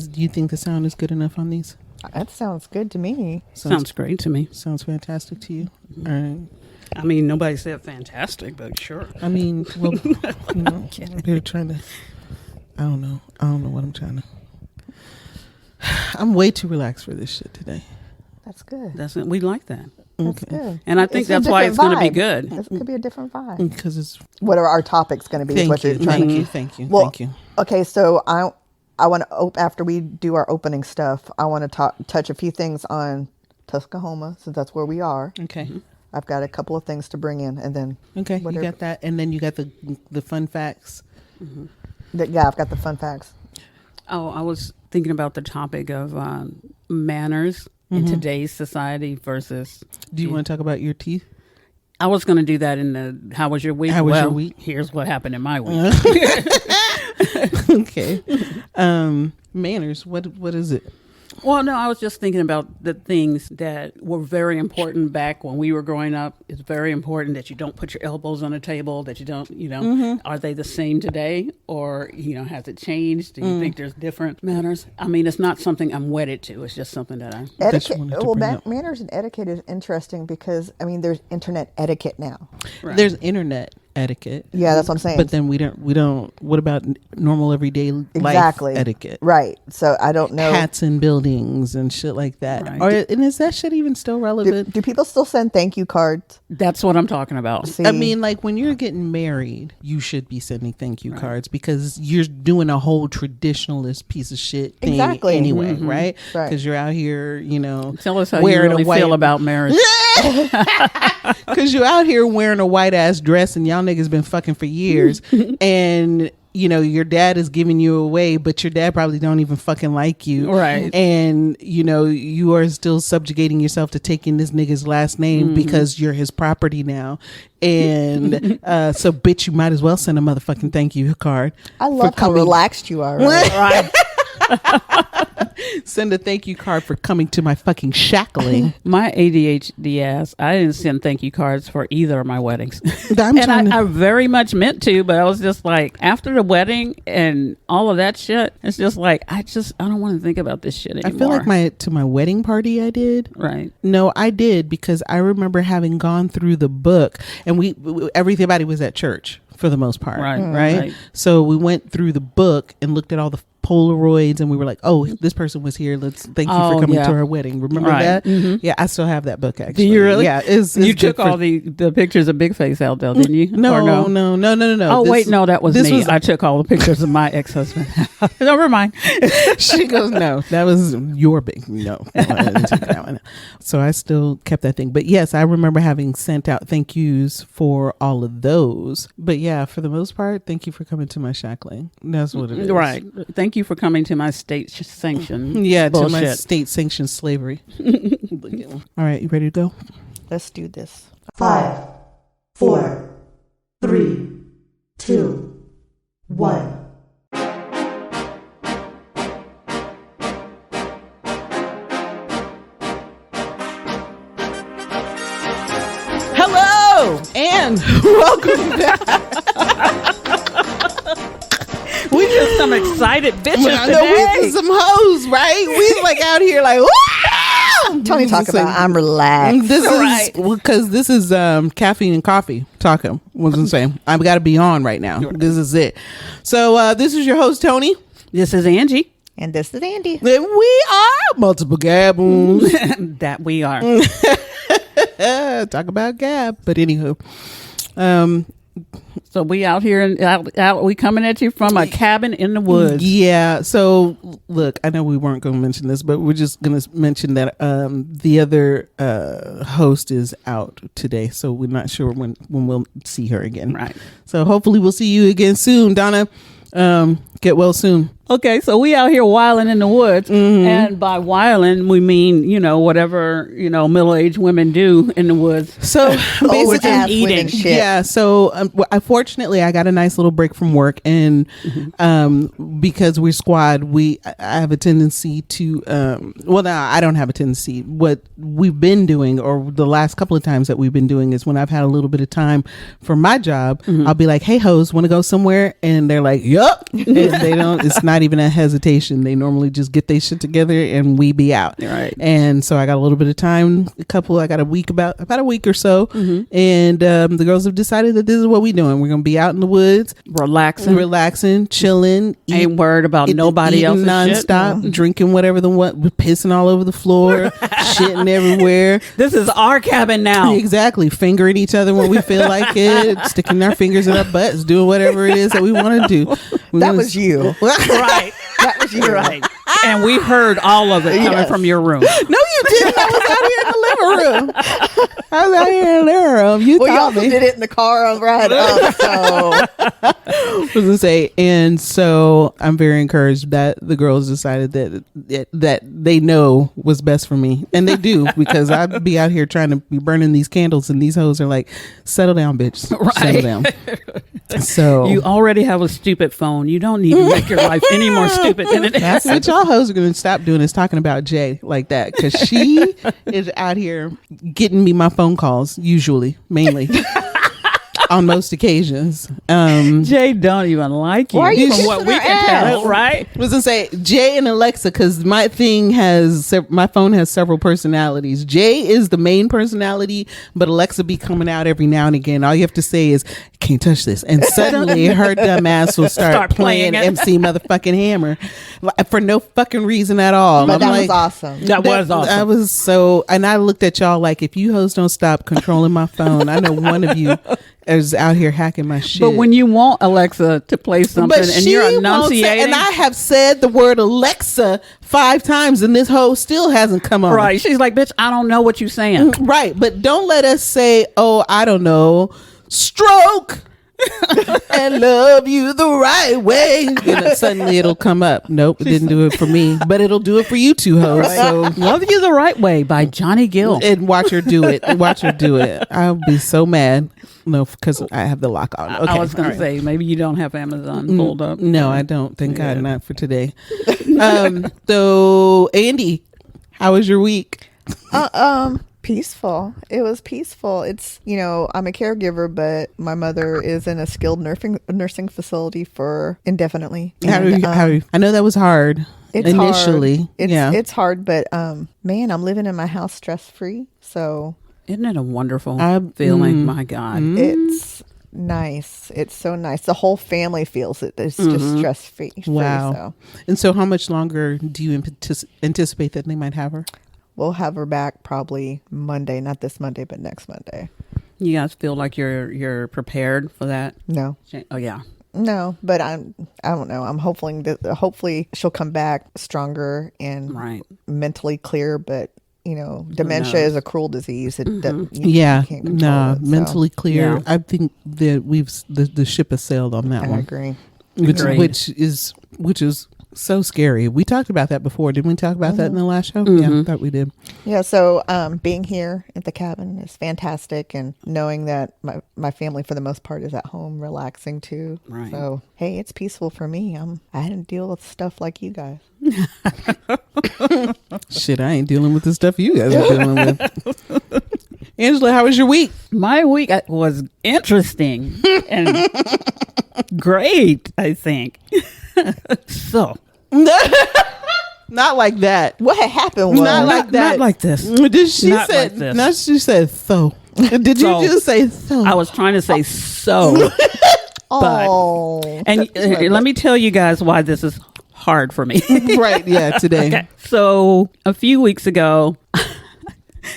Do you think the sound is good enough on these? That sounds good to me. Sounds great to me. Sounds fantastic to you. All right. I mean, nobody said fantastic, but sure. I mean, well, they're trying to. I don't know what I'm trying to. I'm way too relaxed for this shit today. That's good. We like that. That's good. And I think that's why it's going to be good. This could be a different vibe. Because it's. What are our topics going to be? Thank you. Well, thank you. Okay, so I want to after we do our opening stuff, I want to touch a few things on Tuskahoma, since that's where we are. Okay. I've got a couple of things to bring in, and then you got that, and then you got the fun facts. Yeah, I've got the fun facts. Oh, I was thinking about the topic of manners in today's society versus. Do you want to talk about your teeth? I was going to do that in the how was your week? How was your week? Here's what happened in my week. Okay. Manners. What is it? Well, no, I was just thinking about the things that were very important back when we were growing up. It's very important that you don't put your elbows on the table, that you don't, are they the same today? Or, has it changed? Do you think there's different manners? I mean, it's not something I'm wedded to. It's just something that Etiquette. Manners and etiquette is interesting because, there's internet etiquette now. Right. There's internet etiquette. Yeah, that's what I'm saying. But then we don't. What about normal everyday life etiquette? Right. So I don't know. Hats in buildings and shit like that. Right. And is that shit even still relevant? Do people still send thank you cards? That's what I'm talking about. See? I mean, like when you're getting married, you should be sending thank you cards because you're doing a whole traditionalist piece of shit thing anyway, right? Because you're out here, Tell us how you really feel about marriage. Because you're out here wearing a white ass dress and y'all niggas been fucking for years and your dad is giving you away, but your dad probably don't even fucking like you, right? And you are still subjugating yourself to taking this nigga's last name because you're his property now, and so bitch, you might as well send a motherfucking thank you card. I love how relaxed you are, right? Send a thank you card for coming to my fucking shackling. My ADHD ass, I didn't send thank you cards for either of my weddings. I very much meant to, but I was just like, after the wedding and all of that shit, it's just like, I don't want to think about this shit anymore. I feel like my wedding party I did. Right. No, I did because I remember having gone through the book and everybody was at church for the most part. Right. So we went through the book and looked at all the Polaroids and we were like, oh, this person was here, let's thank you for coming to our wedding. Remember that? Yeah, I still have that book actually. Do you really? Yeah, it's you took all the pictures of Big Face out there, didn't you? No. Oh, wait, no, that was me. I took all the pictures of my ex-husband. Never mind. She goes, no, that was your big no. I didn't take that one. So I still kept that thing. But yes, I remember having sent out thank yous for all of those. But yeah, for the most part, thank you for coming to my shackling. That's what it is. Right. Thank you for coming to my state sanctioned bullshit. To my state sanctioned slavery. All right, you ready to go? Let's do this. 5, 4, 3, 2, 1. Hello and welcome back. We just some excited bitches today. We some hoes, right? We like out here like, woo! Tony talk about I'm relaxed. This is because this is caffeine and coffee talking. Wasn't saying I've got to be on right now. This is it. So this is your host Tony. This is Angie. And this is Andy. And we are multiple gaboons. That we are. Talk about gab. But anywho, so we out here and out we coming at you from a cabin in the woods. Yeah. So look, I know we weren't going to mention this, but we're just going to mention that the other host is out today, so we're not sure when we'll see her again. Right. So hopefully we'll see you again soon, Donna. Get well soon. Okay, so we out here wilding in the woods, and by wilding we mean whatever middle-aged women do in the woods. So basically eating shit. Yeah. So unfortunately, I got a nice little break from work, and because we're squad, I have a tendency to no, I don't have a tendency. What we've been doing, or the last couple of times that we've been doing, is when I've had a little bit of time for my job, I'll be like, "Hey, hoes, want to go somewhere?" And they're like, "Yup." And They don't. It's not even a hesitation. They normally just get their shit together and we be out. Right. And so I got a little bit of time. I got a week, about a week or so, and the girls have decided that this is what we doing. We're gonna be out in the woods, relaxing, chilling. Ain't worried about nobody else. Nonstop, drinking whatever pissing all over the floor, shitting everywhere. This is our cabin now. Exactly. Fingering each other when we feel like it, sticking our fingers in our butts, doing whatever it is that we want to do. That was you. Right. That was you. Right. And we heard all of it coming from your room. No, you didn't. I was out here in the living room. I was out here in the living room. You also me. did it in the car on ride up. So was gonna say, and so I'm very encouraged that the girls decided that they know what's best for me, and they do, because I'd be out here trying to be burning these candles, and these hoes are like, "Settle down, bitch. Right. Settle down." So you already have a stupid phone. You don't need to make your life any more stupid than it is. That's what y'all hoes are gonna stop doing, is talking about Jay like that, because she is out here getting me my phone calls, mainly. On most occasions. Jay don't even like you. Why are you from what we can tell, right? I was gonna say Jay and Alexa, because my phone has several personalities. Jay is the main personality, but Alexa be coming out every now and again. All you have to say is, "Can't touch this," and suddenly her dumb ass will start playing MC motherfucking Hammer for no fucking reason at all. But was awesome. That was awesome. I was so, and I looked at y'all like, if you hoes don't stop controlling my phone, I know one of you is out here hacking my shit. But when you want Alexa to play something and you're enunciating, and I have said the word Alexa 5 times and this hoe still hasn't come on. Right. She's like, "Bitch, I don't know what you're saying." Right. But don't let us say, "Oh, I don't know, stroke and love you the right way." And then suddenly it'll come up. Nope, it didn't do it for me, but it'll do it for you two hoes. So "Love You the Right Way" by Johnny Gill. And watch her do it. Watch her do it. I'll be so mad. No, because I have the lock on. Okay. I was going to say, maybe you don't have Amazon pulled up. No, I don't. Thank God, not for today. So, Andy, how was your week? Peaceful. It was peaceful. It's, I'm a caregiver, but my mother is in a skilled nursing facility for indefinitely. I know that was hard initially. Hard. It's hard, but man, I'm living in my house stress free. So isn't it a wonderful feeling? My God, it's nice. It's so nice. The whole family feels it. It's just stress free. Wow. So. And so, how much longer do you anticipate that they might have her? We'll have her back probably Monday, not this Monday, but next Monday. You guys feel like you're prepared for that? No. Oh yeah. No, but I don't know. I'm hopefully she'll come back stronger and mentally clear, but dementia is a cruel disease. It you can't control it, mentally clear. Yeah. I think that the ship has sailed on that one. I agree. Which is so scary. We talked about that before. Didn't we talk about that in the last show? Yeah, I thought we did. Yeah, so being here at the cabin is fantastic, and knowing that my family for the most part is at home relaxing too. Right. So hey, it's peaceful for me. I hadn't deal with stuff like you guys. Shit, I ain't dealing with the stuff you guys are dealing with. Angela, how was your week? My week was interesting and great, I think. So not like that. What had happened was not like that. Not like this. Did she not say? Like this. Not she said so. Did you just say so? I was trying to say so. Let me tell you guys why this is hard for me. Right? Yeah. Today. Okay. So a few weeks ago.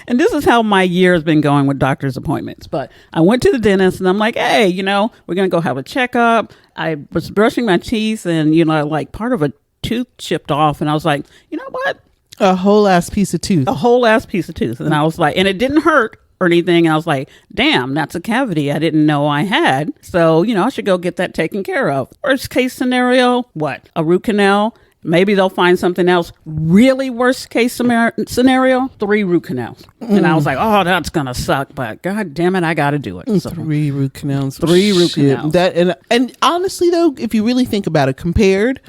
And this is how my year has been going with doctor's appointments. But I went to the dentist and I'm like, hey, we're going to go have a checkup. I was brushing my teeth and, like part of a tooth chipped off. And I was like, you know what? A whole ass piece of tooth. A whole ass piece of tooth. And I was like, and it didn't hurt or anything. And I was like, damn, that's a cavity I didn't know I had. So, I should go get that taken care of. Worst case scenario, what? A root canal. Maybe they'll find something else. Really worst case scenario, 3 root canals. And I was like, oh, that's going to suck. But God damn it, I got to do it. So, 3 root canals. 3 root canals. And honestly, though, if you really think about it, compared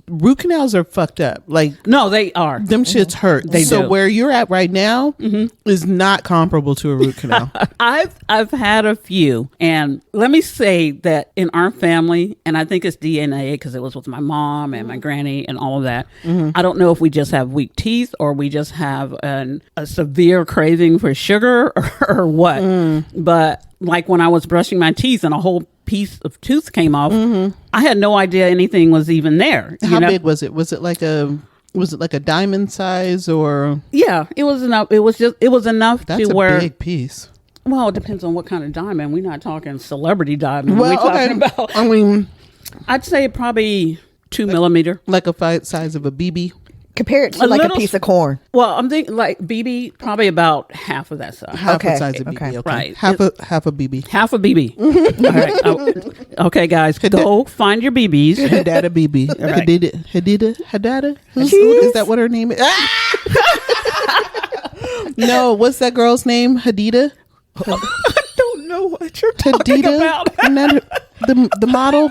root canals are fucked up. Like, no, they are. Them shits hurt. They so do. where you're at right now is not comparable to a root canal. I've had a few, and let me say that in our family, and I think it's DNA because it was with my mom and my granny and all of that. I don't know if we just have weak teeth or we just have a severe craving for sugar or what. But like when I was brushing my teeth and a whole piece of tooth came off, I had no idea anything was even there. How big was it? Was it like a diamond size or? Yeah, it was enough. It was enough That's to where. a big piece. Well, it depends on what kind of diamond. We're not talking celebrity diamond. Well, We're talking about. I mean, I'd say probably 2 millimeter. like a size of a BB. Compare it to like a piece of corn. Well, I'm thinking like BB, probably about half of that size. Half the size of BB. Okay. Right. Half a BB. Half a BB. All right. Okay, guys, go find your BBs. Hadada BB. Right. Hadada. Is that what her name is? No, what's that girl's name? Hadida? I don't know what you're talking about. Isn't that the model?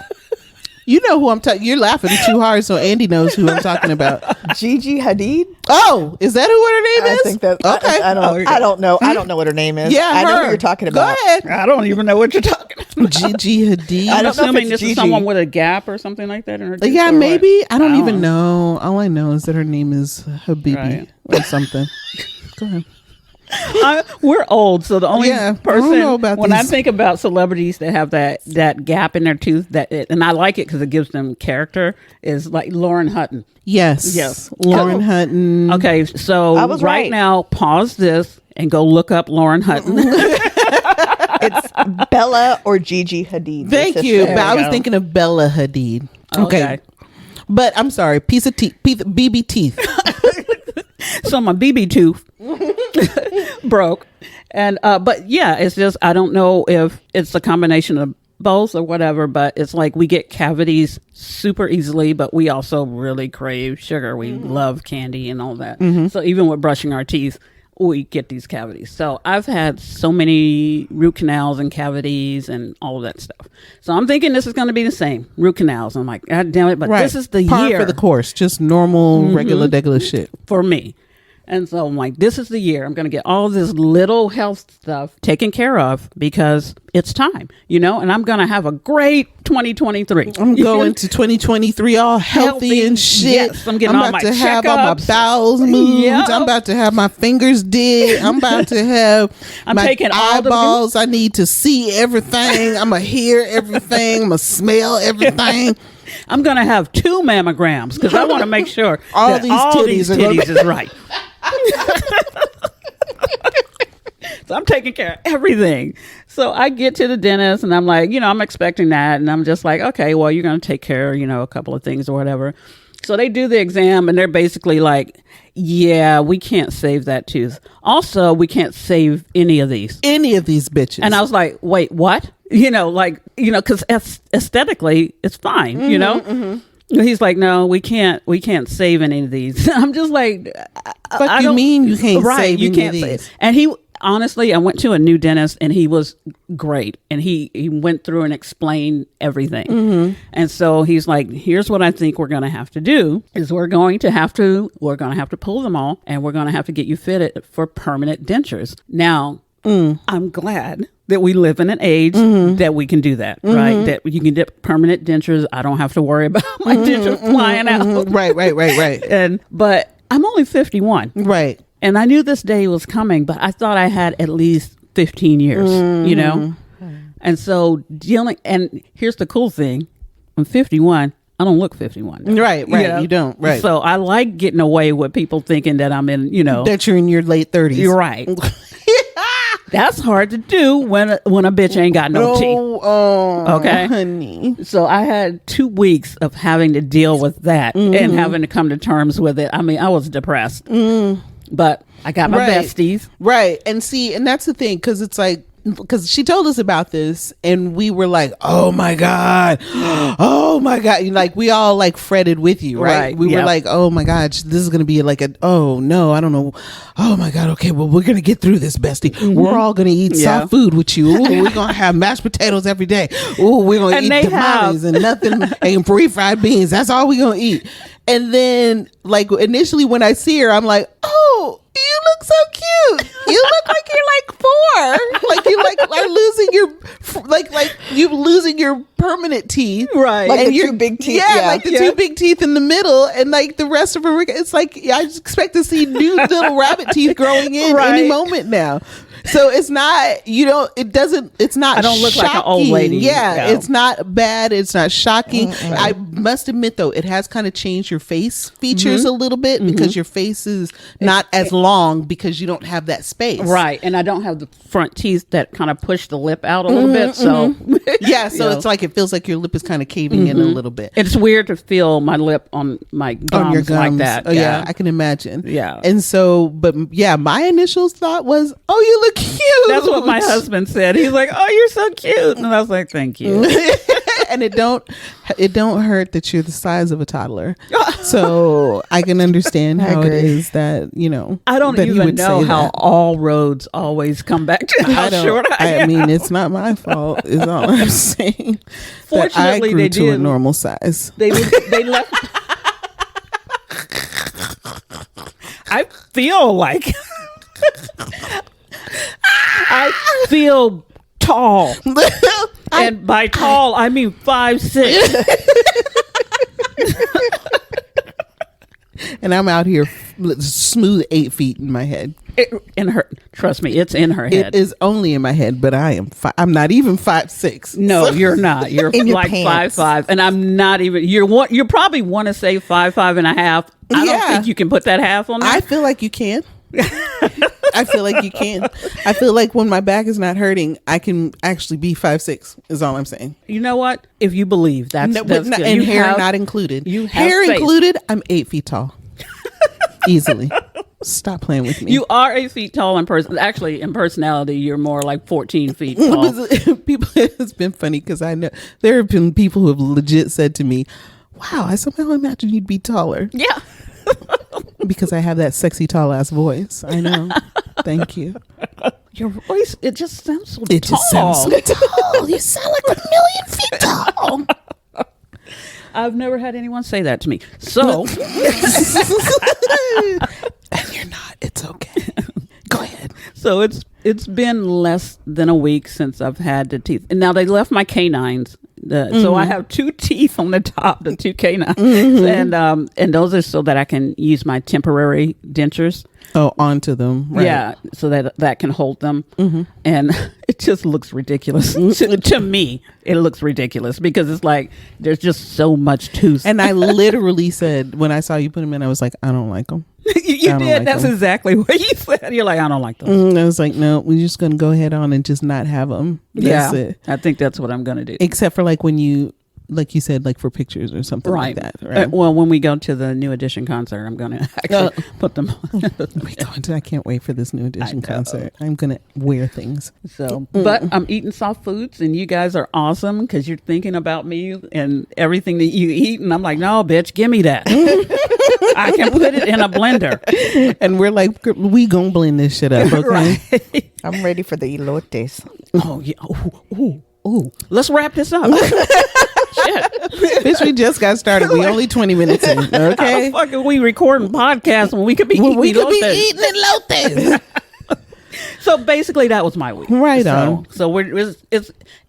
You know who I'm talking. You're laughing too hard, so Andy knows who I'm talking about. Gigi Hadid. Oh, is that who what her name is? I think that. Okay. I don't know. I don't know what her name is. Yeah, I know her. who you're talking about. Go ahead. I don't even know what you're talking about. Gigi Hadid. I'm I don't know if assuming it's this Gigi. is someone with a gap or something like that in her teeth. Yeah, or what? maybe. I don't even know. All I know is that her name is Habibi Right. or something. Go ahead. We're old, so the only I don't person know about when I these. think about celebrities that have that gap in their tooth and I like it because it gives them character is like Lauren Hutton. Yes. Lauren Hutton. Okay, so I was right. now pause this and go look up Lauren Hutton. It's Bella or Gigi Hadid. Thank your you. sister. But I was go. thinking of Bella Hadid. Okay. But I'm sorry. Piece of teeth. BB teeth. So my BB tooth broke, and but yeah, it's just I don't know if it's a combination of both or whatever, but it's like we get cavities super easily, but we also really crave sugar. We love candy and all that. So even with brushing our teeth, we get these cavities. So I've had so many root canals and cavities and all of that stuff. So I'm thinking this is going to be the same root canals. I'm like, God damn it! But this is the Par year for the course. Just normal, regular, degular shit. for me. And so I'm like, this is the year I'm going to get all this little health stuff taken care of because it's time, and I'm going to have a great 2023. I'm going to 2023 all healthy and shit. Yes, I'm getting all about my to have all my checkups. bowels moved. Yeah. I'm about to have my fingers did. I'm about to have I'm my taking all the- eyeballs. I need to see everything. I'm going to hear everything. I'm going to smell everything. I'm going to have 2 mammograms because I want to make sure All that these all titties these are gonna- titties is right. So I'm taking care of everything. So I get to the dentist and I'm like, I'm expecting that. And I'm just like, okay, well, you're going to take care of, a couple of things or whatever. So they do the exam and they're basically like, yeah, we can't save that tooth. Also, we can't save any of these. Any of these bitches. And I was like, wait, what? Because aesthetically, it's fine, He's like, no, we can't save any of these. I'm just like, Fuck you mean you can't save you any can't of save. these? And he honestly, I went to a new dentist and he was great. And he went through and explained everything. And so he's like, here's what I think we're going to have to do is we're going to have to pull them all and we're going to have to get you fitted for permanent dentures. Now, I'm glad that we live in an age that we can do that, right? That you can get permanent dentures. I don't have to worry about my dentures flying out. Right. But I'm only 51. Right. And I knew this day was coming, but I thought I had at least 15 years, And so and here's the cool thing. I'm 51. I don't look 51. Right. You don't. Right. So I like getting away with people thinking that I'm in, that you're in your late 30s. You're right. That's hard to do when a bitch ain't got no teeth. Okay, honey. So I had 2 weeks of having to deal with that and having to come to terms with it. I mean, I was depressed, but I got my besties. Right. And that's the thing, because it's like because she told us about this and we were like, oh my God. Like we all like fretted with you, right? We were like, oh my God, this is going to be like oh no, I don't know. Oh my God. Okay. Well, we're going to get through this, bestie. Mm-hmm. We're all going to eat soft food with you. Ooh, we're going to have mashed potatoes every day. Ooh, we're going to eat tamales and nothing and fried beans. That's all we're going to eat. And then like initially when I see her, I'm like, oh, you look so cute. You look like you're like 4. Like you are losing you losing your permanent teeth. Right. Like the 2 big teeth. Yeah, like the 2 big teeth in the middle and like the rest of her. It's like I just expect to see new little rabbit teeth growing in any moment now. So it's not, it's not I don't look shocking. like an old lady. Yeah, it's not bad. It's not shocking. Mm-hmm. I must admit, though, it has kind of changed your face features a little bit because your face is not as long because you don't have that space. Right. And I don't have the front teeth that kind of push the lip out a little bit. So, yeah, so it's like it feels like your lip is kind of caving in a little bit. It's weird to feel my lip on my gums, on your gums like that. Oh, yeah, I can imagine. Yeah. And so, but yeah, my initial thought was, oh, you look cute. That's what my husband said. He's like, oh, you're so cute. And I was like, thank you. And it don't hurt that you're the size of a toddler. So I can understand how it is that, I don't even know how all roads always come back to how short I am. I mean, it's not my fault, is all I'm saying. Fortunately, I grew to a normal size. They left. I feel like I feel tall. And by tall, I mean 5'6". And I'm out here smooth 8 feet in my head. Trust me, it's in her head. It is only in my head, but I'm not even 5'6". No, you're not. You're like 5'5", and I'm not even. You probably want to say 5'5" and a half. I don't think you can put that half on there. I feel like you can. I feel like you can. I feel like when my back is not hurting, I can actually be 5'6". Is all I'm saying. You know what? If you believe that's good. And hair not included. Hair included. I'm 8 feet tall. Easily. Stop playing with me. You are 8 feet tall in person. Actually, in personality, you're more like 14 feet tall. It's been funny because I know there have been people who have legit said to me, "Wow, I somehow imagine you'd be taller." Yeah. Because I have that sexy tall ass voice. I know. Thank you. Your voice, it just sounds so tall. It just sounds so tall. You sound like 1,000,000 feet tall. I've never had anyone say that to me. So. And you're not. It's okay. Go ahead. So it's been less than a week since I've had the teeth. And now they left my canines. So I have 2 teeth on the top, the 2 canines, and those are so that I can use my temporary dentures. Oh, onto them. Right. Yeah, so that can hold them. And it just looks ridiculous. To me, it looks ridiculous because it's like there's just so much tooth. And I literally said, when I saw you put them in, I was like, I don't like them. You did. Like That's them. Exactly what you said. You're like, I don't like them. I was like, no, we're just going to go ahead on and just not have them. That's it. I think that's what I'm going to do. Except for like when you, like you said, like for pictures or something like that. Right? Well, when we go to the New Edition concert, I'm going to actually put them on. I can't wait for this New Edition concert. I'm going to wear things. So, but I'm eating soft foods and you guys are awesome because you're thinking about me and everything that you eat. And I'm like, no, bitch, give me that. I can put it in a blender. And we're like, we gonna blend this shit up, okay? Right. I'm ready for the elotes. Oh, yeah. Ooh. Let's wrap this up. Shit. Bitch, we just got started. We only 20 minutes in, okay? How the fuck are we recording podcasts when we could be eating elotes? So basically, that was my week. Right on. So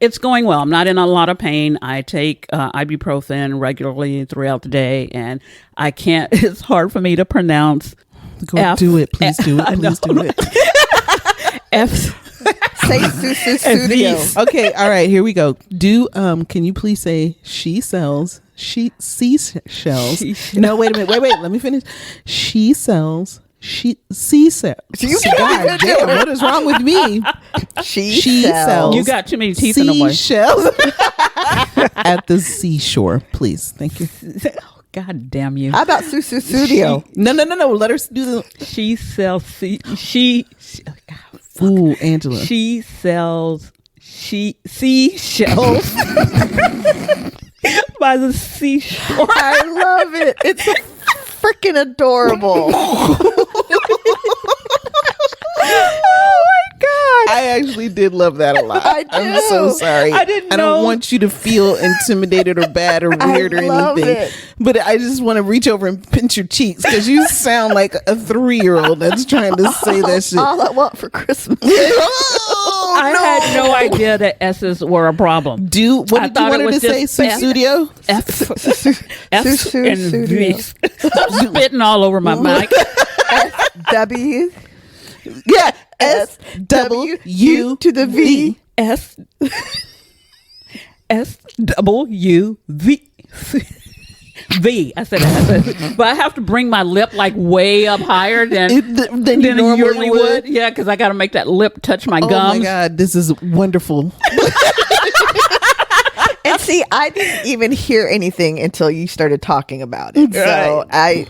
it's going well. I'm not in a lot of pain. I take ibuprofen regularly throughout the day, and I can't. It's hard for me to pronounce. Do it. Please do it. Please do it. Say studio. Okay. All right. Here we go. Can you please say she sells seashells? No, wait a minute. Wait. Let me finish. She sells. Seashells. God damn, what is wrong with me? She sells. You got too many teeth in the way. Seashells at the seashore, please. Thank you. God damn you. How about Studio? No. Let her do the. She sells. God, Ooh, Angela. She sells seashells by the seashore. I love it. It's freaking adorable. Oh my God. I actually did love that a lot. I do. I'm so sorry. I didn't know. I don't want you to feel intimidated or bad or weird or anything. It. But I just want to reach over and pinch your cheeks because you sound like a 3-year-old that's trying to say that shit. All I want for Christmas. I had no idea that S's were a problem. What did you want her to say? Studio? F and Studio. V. I'm spitting all over my mic. W. Yeah. S-W-U to the V. S-W-V. V. I said it. But I have to bring my lip like way up higher than you normally would. Yeah, because I got to make that lip touch my gums. Oh my God, this is wonderful. And see, I didn't even hear anything until you started talking about it. So I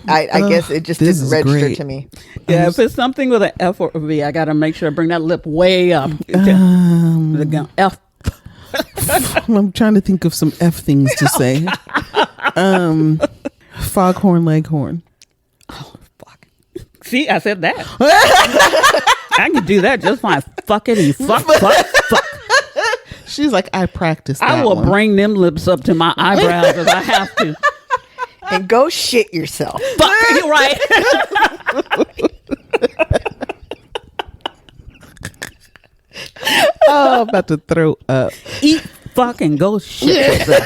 guess it just didn't register to me. Yeah, if it's something with an F or a V, I got to make sure I bring that lip way up. The gum. F. I'm trying to think of some F things to say. Foghorn Leghorn. Oh, fuck. See, I said that. I can do that just fine. Fuckity, fuck. She's like, I practiced that I will one. bring them lips up to my eyebrows if I have to. And go shit yourself. Fuck, you're right. Oh, I'm about to throw up. Eat, fuck, and go shit yourself.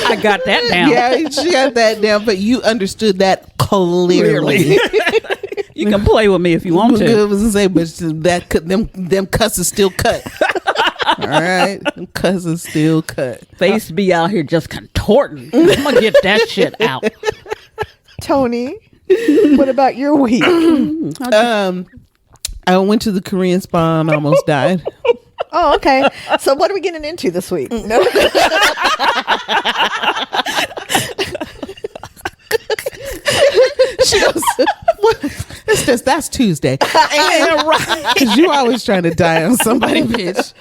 I got that down. Yeah, she got that down, but you understood that clearly. You can play with me if you want to. I was gonna say, but them cusses still cut. All right, them cusses still cut. Face be out here just contorting. I'm gonna get that shit out. Tony, what about your week? I went to the Korean spa and almost died. Oh, okay. So what are we getting into this week? No. She goes, it's just, that's Tuesday. And right, because you always trying to die on somebody, bitch.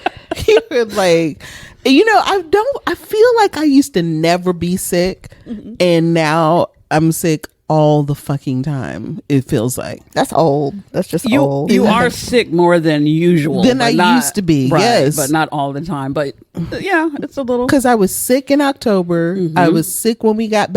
You were like, I feel like I used to never be sick, and now I'm sick all the fucking time. It feels like That's old. That's just old. You are sick more than usual. Than I used to be, right, yes. but not all the time. But yeah, it's a little. Because I was sick in October. I was sick when we got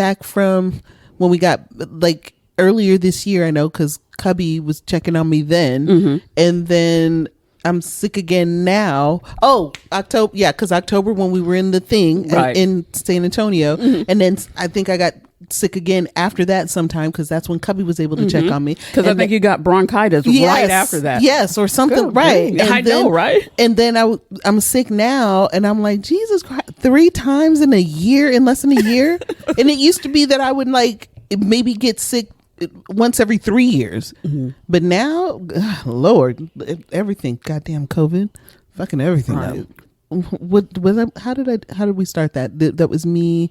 like earlier this year. I know because Cubby was checking on me then, and then I'm sick again now. Oh, October, yeah, because October when we were in the thing in San Antonio, and then I think I got sick again after that sometime because that's when Cubby was able to check on me. Because I think you got bronchitis right after that. Yes, or something. Right. And I know, right? And then I'm sick now, and I'm like, Jesus Christ, 3 times in a year, in less than a year. And it used to be that I would like maybe get sick once every 3 years, but now, Lord, everything, goddamn COVID, fucking everything up. What was that? How did we start that? That was me.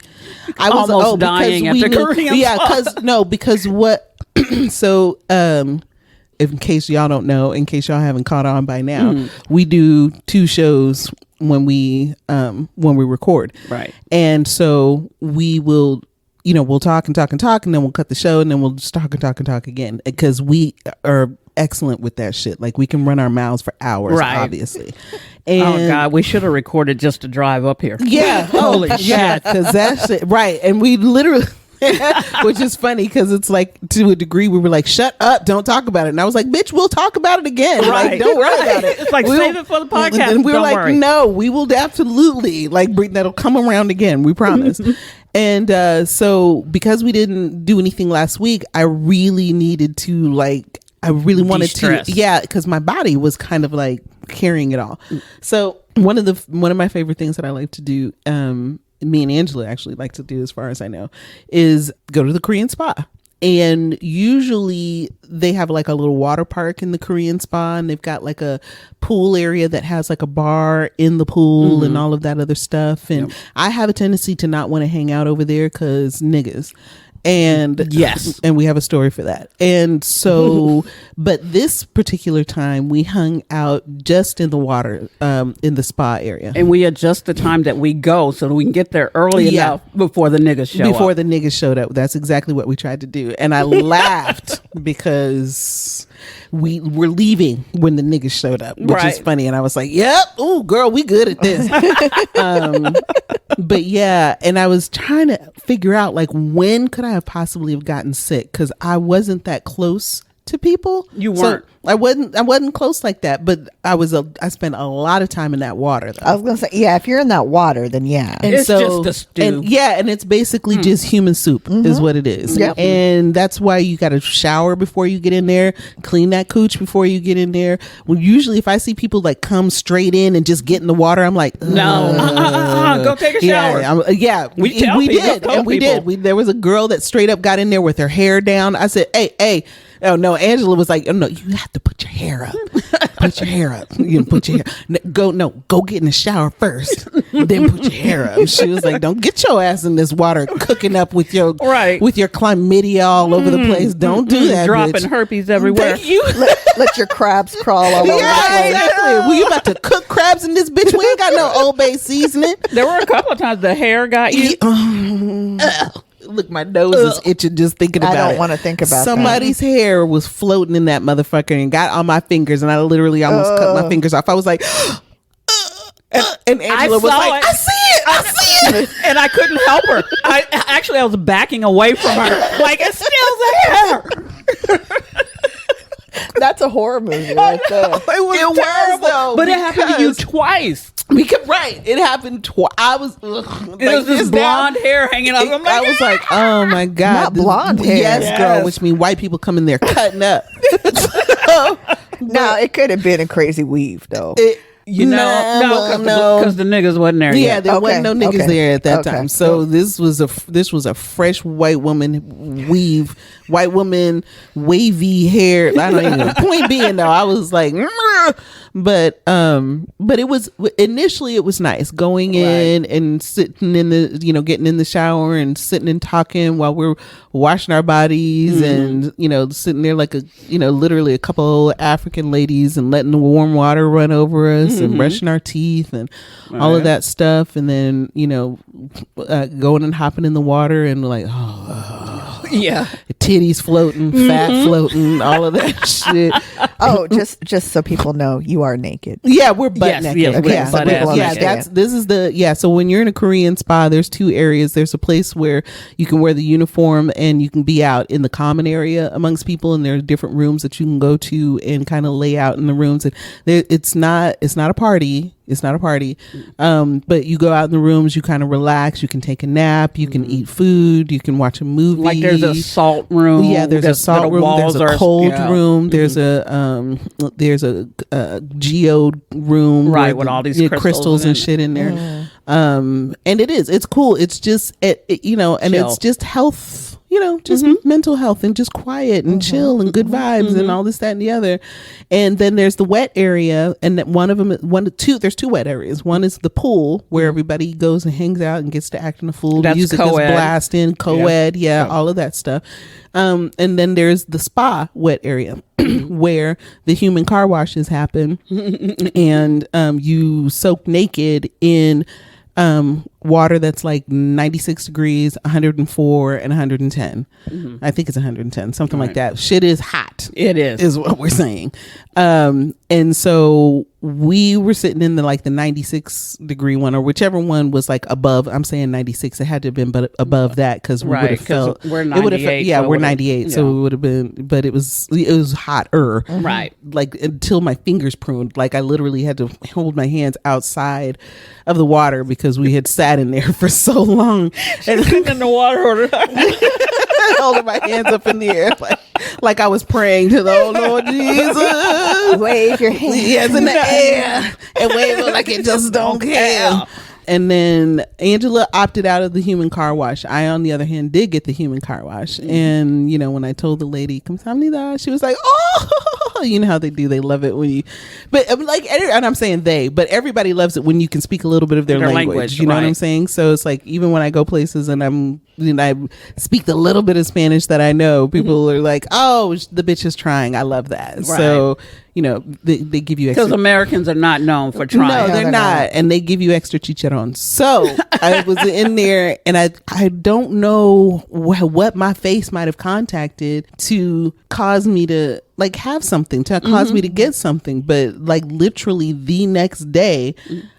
I was almost dying at the Korean spa. because what? So, in case y'all don't know, in case y'all haven't caught on by now, we do 2 shows when we record, right? And so we will. We'll talk and talk and talk, and then we'll cut the show, and then we'll just talk and talk and talk again, because we are excellent with that shit. Like, we can run our mouths for hours, obviously. And oh God, we should have recorded just to drive up here. Yeah, holy shit, yeah, because that shit, right? And we literally, which is funny because it's like, to a degree, we were like, "Shut up, don't talk about it." And I was like, "Bitch, we'll talk about it again. Right. Like, don't worry about it. It's like, save it for the podcast." And we were don't like, worry. "No, we will absolutely that'll come around again. We promise." And so because we didn't do anything last week, I really needed to wanted de-stress. to, because my body was kind of like carrying it all. So one of my favorite things that I like to do, me and Angela actually like to do, as far as I know, is go to the Korean spa. And usually they have like a little water park in the Korean spa, and they've got like a pool area that has like a bar in the pool and all of that other stuff. And I have a tendency to not want to hang out over there because niggas. And yes, and we have a story for that. And so, but this particular time we hung out just in the water, in the spa area, and we adjust the time that we go so that we can get there early enough before the niggas show up. Before the niggas showed up. That's exactly what we tried to do. And I laughed because we were leaving when the niggas showed up, which is funny. And I was like, yep, oh girl, we good at this. But yeah, and I was trying to figure out, like, when could I have possibly have gotten sick, because I wasn't that close to people. You weren't. So I wasn't close like that, but I spent a lot of time in that water though. I was gonna say, yeah, if you're in that water, then yeah. And it's so, just a stew. And it's basically just human soup is what it is. Yep. And that's why you got to shower before you get in there, clean that cooch before you get in there. Well, usually if I see people like come straight in and just get in the water, I'm like, no, go take a shower. We did. There was a girl that straight up got in there with her hair down. I said, hey. Oh no, Angela was like, oh no, you have to put your hair up. Put your hair up. You put your hair. Go get in the shower first, then put your hair up. She was like, don't get your ass in this water cooking up with your chlamydia all over the place. Don't do that. Dropping bitch. Herpes everywhere. Thank you. Let your crabs crawl all over the place. Exactly. Well, you about to cook crabs in this bitch? We ain't got no Old Bay seasoning. There were a couple of times the hair got you. Look, my nose is itching just thinking about it. I don't want to think about Somebody's hair was floating in that motherfucker and got on my fingers, and I literally almost cut my fingers off. I was like, and Angela was like, I see it. And I couldn't help her. I was backing away from her. Like, it's still there. That's a horror movie right there. It was terrible. Though, but it happened to you twice. It happened twice. I was it was this blonde hair hanging off. I was like, oh my god, not blonde hair. Yes, girl. Which means white people come in there cutting up. No, it could have been a crazy weave though. No, because the niggas wasn't there yet. Yeah, there wasn't no niggas there at that time. So this was a fresh white woman wavy hair. I don't even know. Point being though, I was like, but it was initially it was nice going in and sitting in the getting in the shower and sitting and talking while we're washing our bodies and sitting there like literally a couple African ladies and letting the warm water run over us and brushing our teeth and all of that stuff, and then going and hopping in the water and like titties floating, fat floating, all of that shit. Oh, just so people know, you are naked. Yeah, we're butt naked. So when you're in a Korean spa, there's two areas. There's a place where you can wear the uniform and you can be out in the common area amongst people, and there are different rooms that you can go to and kind of lay out in the rooms. And it's not a party. It's not a party. But you go out in the rooms, you kind of relax, you can take a nap, you can eat food, you can watch a movie. Like there's a salt room. Yeah, there's a salt room, there's a cold room, there's a geode room. Right, with all these crystals and shit in there. And it's cool. It's just, and it's just health. Just mental health and just quiet and chill and good vibes and all this, that, and the other. And then there's the wet area, and there's two wet areas. One is the pool where everybody goes and hangs out and gets to act in a fool. That's music co-ed. is blasting, co-ed, all of that stuff. And then there's the spa wet area where the human car washes happen and you soak naked in water that's like 96 degrees, 104 and 110. I think it's 110, something like that. Shit is hot. It is what we're saying. And so we were sitting in the 96 degree one, or whichever one was like above. I'm saying 96. It had to have been above that because we would have felt. We're 98. We're 98. So it would have been, but it was hotter. Right. Like until my fingers pruned. Like I literally had to hold my hands outside of the water because we had sat in there for so long. And in the water, holding my hands up in the air like I was praying to the Lord Jesus. Wave your hands in the air and wave it like it just don't care. And then Angela opted out of the human car wash. I, on the other hand, did get the human car wash. And, when I told the lady, "Kamsahamnida," she was like, "Oh, oh, you know how they do. They love it when you, but and I'm saying but everybody loves it when you can speak a little bit of their language. You know what I'm saying? So it's like, even when I go places and I speak the little bit of Spanish that I know, people are like, oh, the bitch is trying. I love that. Right. So, they give you extra. Because Americans are not known for trying. No, they're not. And they give you extra chicharron. So I was in there, and I don't know what my face might have contacted to cause me to have something, to cause me to get something. But literally the next day,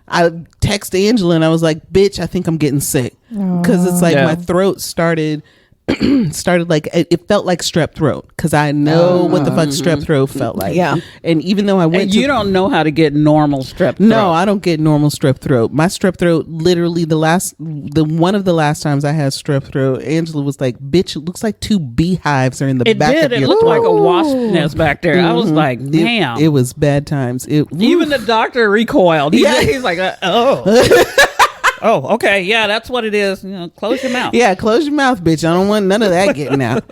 I texted Angela and I was like, bitch, I think I'm getting sick. Because it's my throat started it felt like strep throat, because I know what the fuck strep throat felt like. Yeah. And even though I went you don't know how to get normal strep throat. No, I don't get normal strep throat. My strep throat, literally one of the last times I had strep throat, Angela was like, bitch, it looks like 2 beehives are in the back of your It looked like a wasp nest back there. I was like, damn. It was bad times. Even the doctor recoiled. He's like, oh. Oh, okay. Yeah, that's what it is. Close your mouth. Yeah, close your mouth, bitch. I don't want none of that getting out.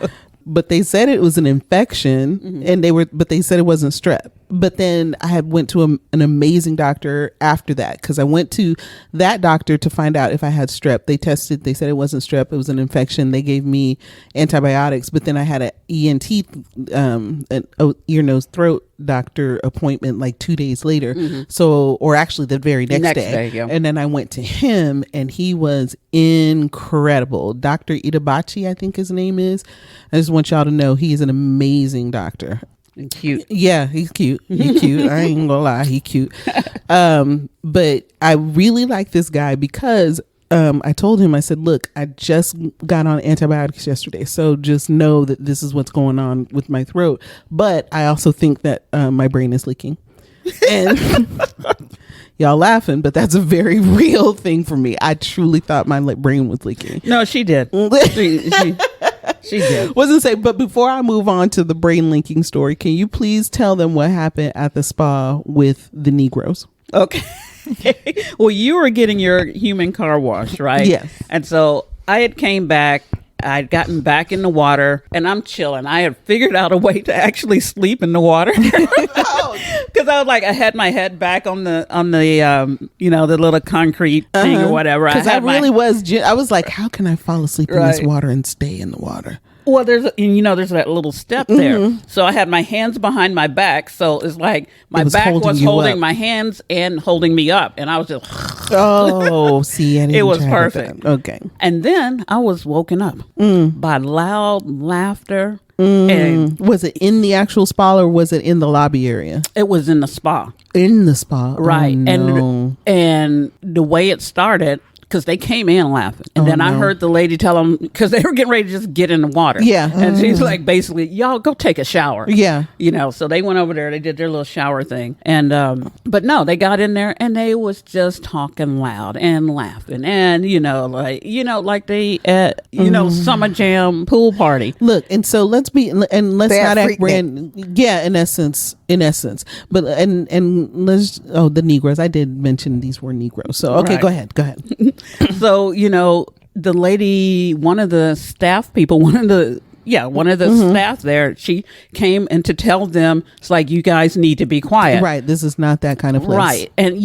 But they said it was an infection, and they said it wasn't strep. But then I had went to an amazing doctor after that, because I went to that doctor to find out if I had strep. They tested, they said it wasn't strep, it was an infection. They gave me antibiotics, but then I had an ENT, an ear, nose, throat doctor appointment 2 days later. So, or actually the very next day. Yeah. And then I went to him, and he was incredible. Dr. Itabachi, I think his name is. I just want y'all to know he is an amazing doctor. And cute. Yeah, he's cute. He's cute. I ain't gonna lie, he's cute. But I really like this guy because I told him, I said, look, I just got on antibiotics yesterday, so just know that this is what's going on with my throat. But I also think that my brain is leaking. And y'all laughing, but that's a very real thing for me. I truly thought my brain was leaking. No, she did. She did. Wasn't say, but before I move on to the brain linking story, can you please tell them what happened at the spa with the Negroes? Okay. Well, you were getting your human car wash, right? Yes. And so I had came back. I'd gotten back in the water, and I'm chilling. I had figured out a way to actually sleep in the water, because I was like, I had my head back on the the little concrete thing or whatever. Because I was like, how can I fall asleep in this water and stay in the water? Well, there's that little step there. So I had my hands behind my back. So it's like my back was holding my hands and holding me up. And I was just... Oh, see, it was perfect. Okay. And then I was woken up by loud laughter. And was it in the actual spa, or was it in the lobby area? It was in the spa. In the spa. Right. Oh, no. And the way it started... because they came in laughing, and then I heard the lady tell them, because they were getting ready to just get in the water. Yeah. And she's like, basically, y'all go take a shower. Yeah. So they went over there, they did their little shower thing. And, but no, they got in there and they was just talking loud and laughing. And, like they at, summer jam pool party. Look, and so let's not act brand. Yeah, in essence. But, and let's, the Negroes, I did mention these were Negroes. So, okay, right. Go ahead. So, the lady, one of the staff people, one of the staff there, she came and to tell them, it's like, you guys need to be quiet. Right. This is not that kind of place. Right. And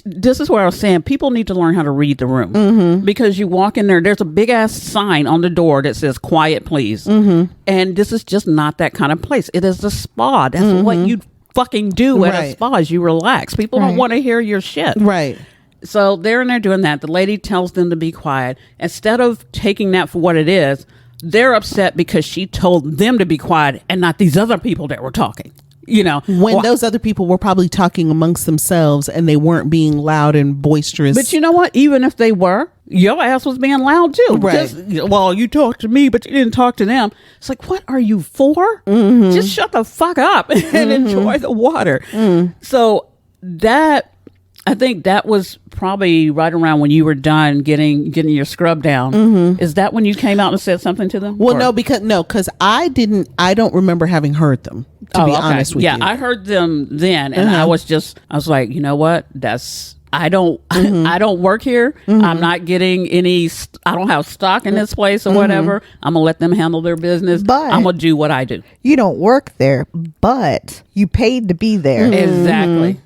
this is where I was saying, people need to learn how to read the room, because you walk in there's a big ass sign on the door that says quiet, please. And this is just not that kind of place. It is a spa. That's what you fucking do at a spa, is you relax. People don't want to hear your shit. Right. So they're in there doing that. The lady tells them to be quiet. Instead of taking that for what it is, they're upset because she told them to be quiet and not these other people that were talking. When those other people were probably talking amongst themselves and they weren't being loud and boisterous. But you know what? Even if they were, your ass was being loud too. Right. You talked to me, but you didn't talk to them. It's like, what are you for? Just shut the fuck up and enjoy the water. So I think that was probably right around when you were done getting your scrub down. Is that when you came out and said something to them? Well, because I don't remember having heard them, to be honest with you. Yeah, I heard them then, and I was like, you know what? I don't I don't work here. I'm not getting any. I don't have stock in this place or whatever. I'm gonna let them handle their business. But I'm gonna do what I do. You don't work there, but you paid to be there. Exactly.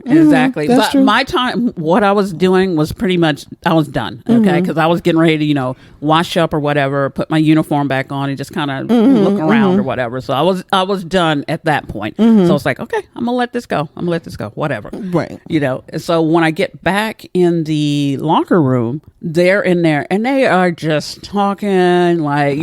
That's But true. my time, what I was doing was pretty much I was done. Okay, because I was getting ready to wash up or whatever, put my uniform back on, and just kind of look around or whatever. So I was done at that point. So it's like, okay, I'm gonna let this go. Whatever. Right. And so when I get back in the locker room, they're in there and they are just talking like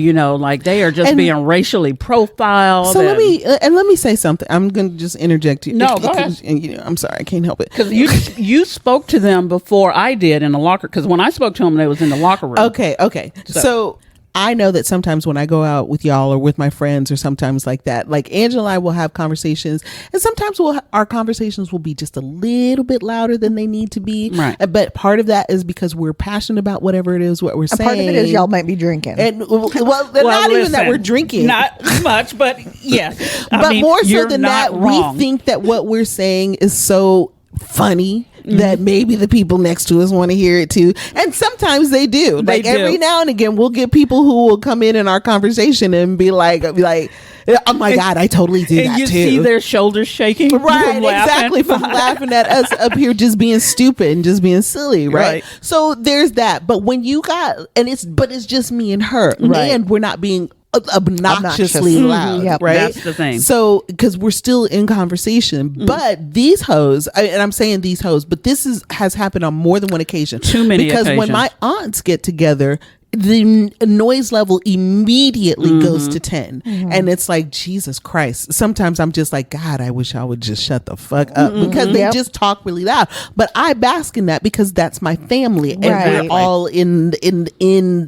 they are just being racially profiled. So let me say something. I'm going to just interject you. No, go ahead. I'm sorry, I can't help it. Because you spoke to them before I did in the locker. Because when I spoke to them, they was in the locker room. Okay. So I know that sometimes when I go out with y'all or with my friends or sometimes like that, like Angela and I will have conversations, and sometimes our conversations will be just a little bit louder than they need to be. Right. But part of that is because we're passionate about whatever it is what we're saying. Part of it is y'all might be drinking. And not even that we're drinking. Not much, but yes. But more so than that, wrong. we think that what we're saying is so funny that maybe the people next to us want to hear it too, and sometimes they do. Every now and again we'll get people who will come in our conversation and be like oh my God, I totally do and that you too. See their shoulders shaking, right? Exactly, from laughing at us up here just being stupid and just being silly, right? So there's that. But when you got it's just me and her, and we're not being obnoxiously loud, Yep. right? That's the thing. So because we're still in conversation, but these hoes, and I'm saying these hoes, but this has happened on more than one occasion. Too many because occasions. when my aunts get together, the noise level immediately goes to 10, and it's like, Jesus Christ. Sometimes I'm just like, God, I wish I would just shut the fuck up, because they just talk really loud. But I bask in that because that's my family, and we're all in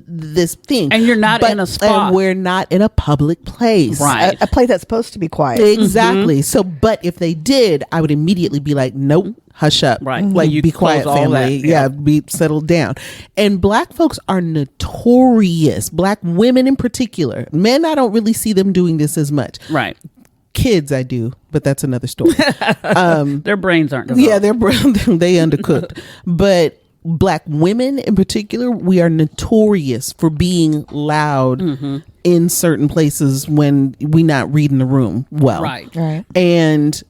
this thing, and you're not in a spot, and we're not in a public place, right? A place that's supposed to be quiet. Exactly. So, but if they did, I would immediately be like, nope. Hush up. Right. Like, You be quiet, close all family. that. Yeah, be settled down. And Black folks are notorious. Black women in particular. Men, I don't really see them doing this as much. Right. Kids, I do, but that's another story. Their brains aren't developed. Yeah, they undercooked. But Black women in particular, we are notorious for being loud in certain places when we not reading the room well. Right. And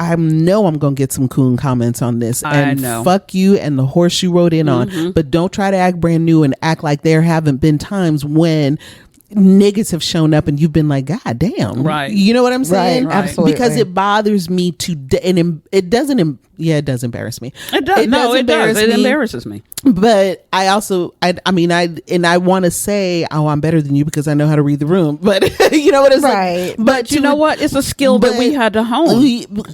I know I'm going to get some coon comments on this, and I know. Fuck you and the horse you rode in on, but don't try to act brand new and act like there haven't been times when niggas have shown up and you've been like, God damn. Right. You know what I'm saying? Right. Absolutely. Because it bothers me and it doesn't, it does embarrass me. It does. It embarrasses me. But I also, I want to say, oh, I'm better than you because I know how to read the room. But you know what it's right. like? But you know what? It's a skill that we had to hone.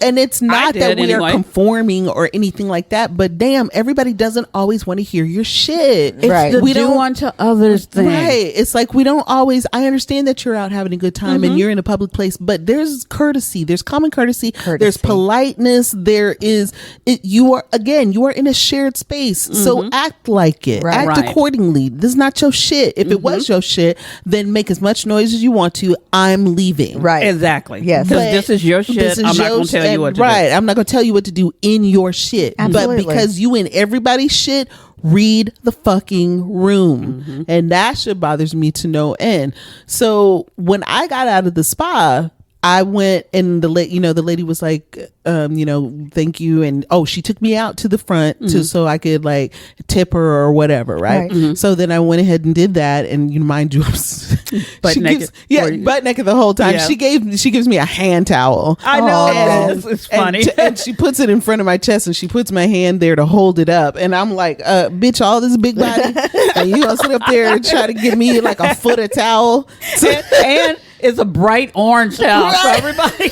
And it's not that we anyway. are conforming or anything like that. But damn, everybody doesn't always want to hear your shit. It's right. we do unto others thing. Right. It's like we don't always, I understand that you're out having a good time and you're in a public place, but there's courtesy. There's common courtesy. There's politeness. There is, you are in a shared space. So act like it. Right. Act accordingly. This is not your shit. If it was your shit, then make as much noise as you want to. I'm leaving. Right. Exactly. Yes. Because this is your shit. I'm not going to tell you what to do. Right. I'm not going to tell you what to do in your shit. Absolutely. But because you in everybody's shit, read the fucking room. And that shit bothers me to no end. So when I got out of the spa, I went and the lady was like, thank you. And she took me out to the front so I could like tip her or whatever. Right. So then I went ahead and did that. And mind you, butt naked. Butt naked the whole time. Yeah. She gives me a hand towel. I know. It's funny. And she puts it in front of my chest and she puts my hand there to hold it up. And I'm like, bitch, all this big body. And you gonna sit up there and try to give me like a foot of towel. And it's a bright orange towel. Right.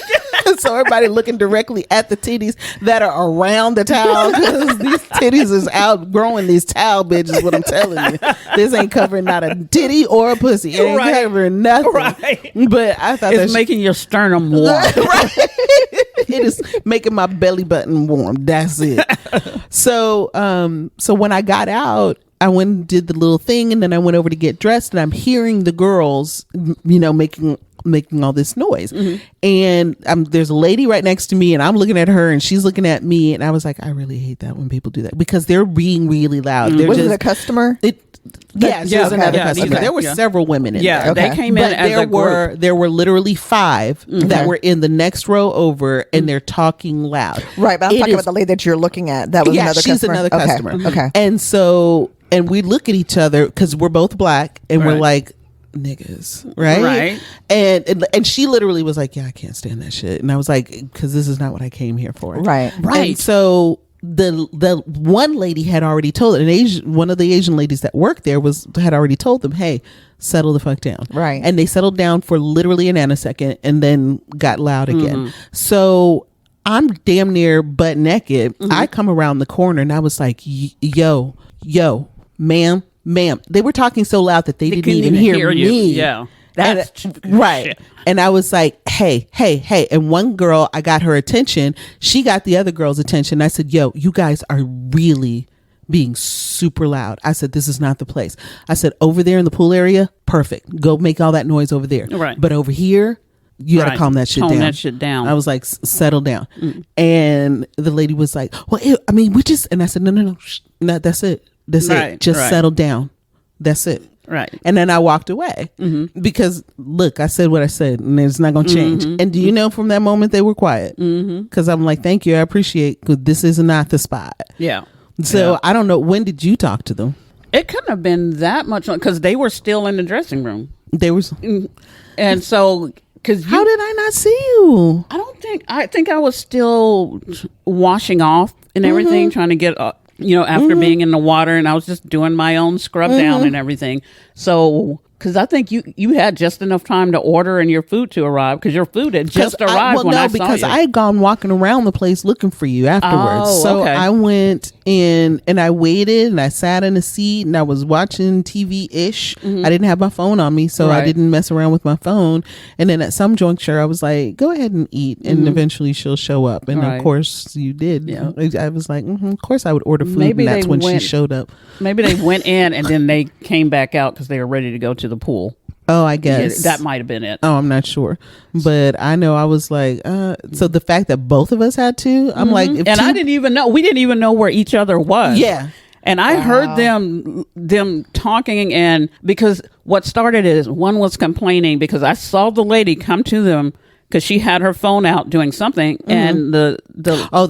So everybody looking directly at the titties that are around the towel, because these titties is outgrowing these towel, bitch, is what I'm telling you. This ain't covering not a titty or a pussy. It ain't covering nothing. Right. But I thought it's making your sternum warm. Right. It is making my belly button warm. That's it. So when I got out, I went and did the little thing, and then I went over to get dressed, and I'm hearing the girls, making making all this noise. And there's a lady right next to me, and I'm looking at her, and she's looking at me, and I was like, I really hate that when people do that, because they're being really loud. Was it a customer? Yes, Yeah, another okay. customer. There were several women in there. They came in But as a group. there were literally 5 that were in the next row over, and they're talking loud. Right, but I'm talking about the lady that you're looking at. That was another she's customer. another customer. Okay. And so, and we look at each other because we're both black, and we're like, niggas, right? And she literally was like, yeah, I can't stand that shit. And I was like, because this is not what I came here for. Right. And so the one lady had already told one of the Asian ladies that worked there had already told them, hey, settle the fuck down. Right. And they settled down for literally a nanosecond and then got loud again. So I'm damn near butt naked. I come around the corner and I was like, yo, ma'am. They were talking so loud that they didn't even hear me. Yeah. That's right. Shit. And I was like, hey. And one girl, I got her attention. She got the other girl's attention. I said, yo, you guys are really being super loud. I said, this is not the place. I said, over there in the pool area, perfect. Go make all that noise over there. Right. But over here, you got to calm that shit down. Tone that shit down. I was like, settle down. And the lady was like, well, we just, and I said, no, that's it. That's it. Just settle down. That's it. Right. And then I walked away because look, I said what I said and it's not going to change. And do you know, from that moment they were quiet because I'm like, thank you. I appreciate, because this is not the spot. Yeah. So I don't know. When did you talk to them? It couldn't have been that much, because they were still in the dressing room. They was. And so, how did I not see you? I think I was still washing off and everything, trying to get after being in the water, and I was just doing my own scrub down and everything. So, because I think you had just enough time to order and your food to arrive, because your food had just arrived when I saw you. Because I had gone walking around the place looking for you afterwards. So I went in and I waited and I sat in a seat and I was watching TV-ish. I didn't have my phone on me, so I didn't mess around with my phone. And then at some juncture, I was like, go ahead and eat, and eventually she'll show up. And of course you did. Yeah. I was like, of course I would order food. Maybe, and that's when she showed up. Maybe they went in and then they came back out because they were ready to go to the pool. Oh, I guess that might have been it. Oh, I'm not sure, but I know I was like, so the fact that both of us had to, I'm like, I didn't even know. We didn't even know where each other was. Yeah. And I heard them talking, and because what started is one was complaining because I saw the lady come to them because she had her phone out doing something, and the